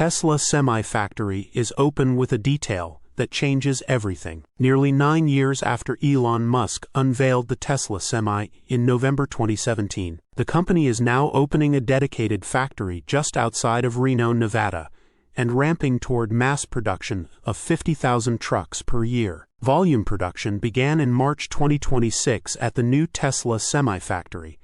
Tesla Semi-Factory is open with a detail that changes everything. Nearly 9 years after Elon Musk unveiled the Tesla Semi in November 2017, the company is now opening a dedicated factory just outside of Reno, Nevada, and ramping toward mass production of 50,000 trucks per year. Volume production began in March 2026 at the new Tesla Semi-Factory,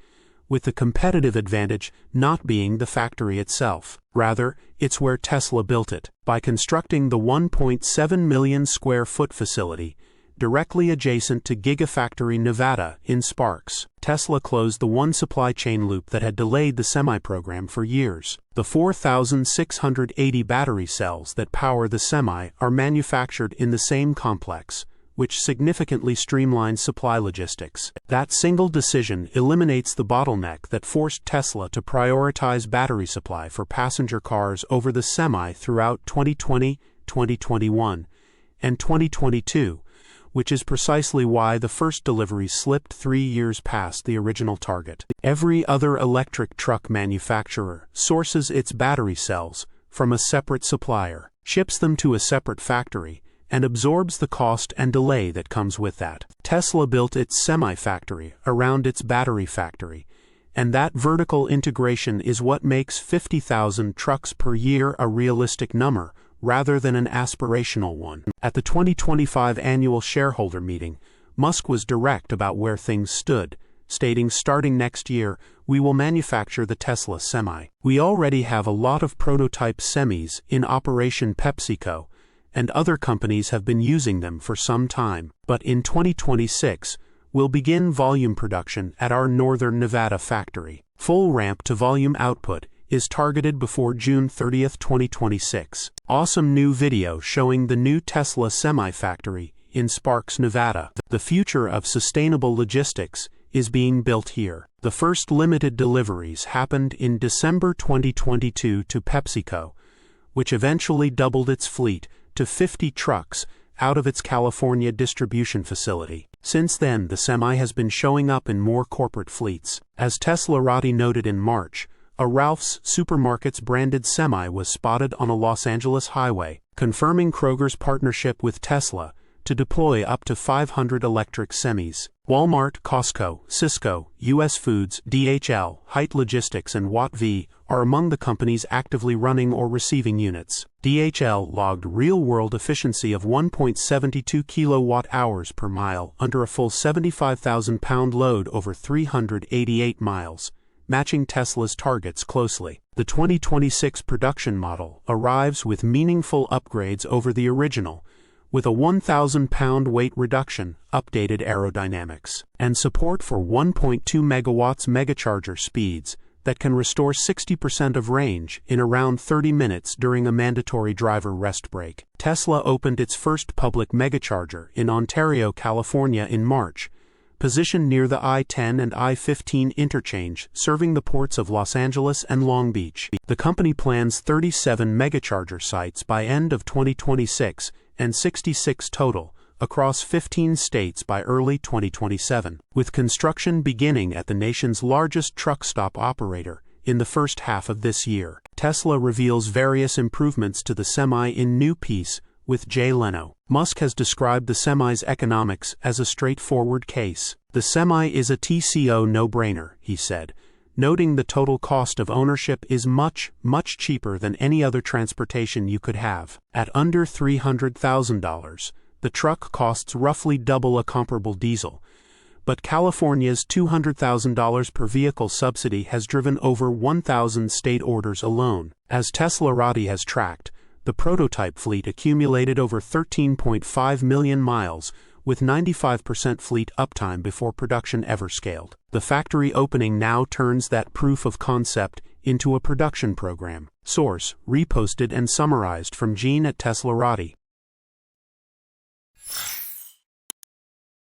with the competitive advantage not being the factory itself. Rather, it's where Tesla built it, by constructing the 1.7 million square foot facility directly adjacent to Gigafactory Nevada in Sparks. Tesla closed the one supply chain loop that had delayed the Semi program for years. The 4,680 battery cells that power the Semi are manufactured in the same complex, which significantly streamlines supply logistics. That single decision eliminates the bottleneck that forced Tesla to prioritize battery supply for passenger cars over the Semi throughout 2020, 2021, and 2022, which is precisely why the first deliveries slipped 3 years past the original target. Every other electric truck manufacturer sources its battery cells from a separate supplier, ships them to a separate factory, and absorbs the cost and delay that comes with that. Tesla built its Semi-factory around its battery factory, and that vertical integration is what makes 50,000 trucks per year a realistic number rather than an aspirational one. At the 2025 annual shareholder meeting, Musk was direct about where things stood, stating, "Starting next year, we will manufacture the Tesla Semi. We already have a lot of prototype semis in operation. PepsiCo and other companies have been using them for some time, but in 2026, we'll begin volume production at our Northern Nevada factory. Full ramp to volume output is targeted before June 30, 2026. Awesome new video showing the new Tesla Semi-Factory in Sparks, Nevada. The future of sustainable logistics is being built here. The first limited deliveries happened in December 2022 to PepsiCo, which eventually doubled its fleet to 50 trucks out of its California distribution facility. Since then, the Semi has been showing up in more corporate fleets. As Teslarati noted in March, a Ralph's Supermarkets branded Semi was spotted on a Los Angeles highway, confirming Kroger's partnership with Tesla to deploy up to 500 electric semis. Walmart, Costco, Cisco, US Foods, DHL, Height Logistics and Watt V are among the companies actively running or receiving units. DHL logged real-world efficiency of 1.72 kilowatt-hours per mile under a full 75,000-pound load over 388 miles, matching Tesla's targets closely. The 2026 production model arrives with meaningful upgrades over the original, with a 1,000-pound weight reduction, updated aerodynamics, and support for 1.2 megawatts megacharger speeds that can restore 60% of range in around 30 minutes during a mandatory driver rest break. Tesla opened its first public megacharger in Ontario, California in March, positioned near the I-10 and I-15 interchange, serving the ports of Los Angeles and Long Beach. The company plans 37 megacharger sites by end of 2026 and 66 total, across 15 states by early 2027, with construction beginning at the nation's largest truck stop operator in the first half of this year. Tesla reveals various improvements to the Semi in new piece with Jay Leno. Musk has described the Semi's economics as a straightforward case. "The Semi is a TCO no-brainer," he said, noting the total cost of ownership is much, much cheaper than any other transportation you could have. At under $300,000, the truck costs roughly double a comparable diesel, but California's $200,000 per vehicle subsidy has driven over 1,000 state orders alone. As Teslarati has tracked, the prototype fleet accumulated over 13.5 million miles, with 95% fleet uptime before production ever scaled. The factory opening now turns that proof of concept into a production program. Source: reposted and summarized from Gene at Teslarati.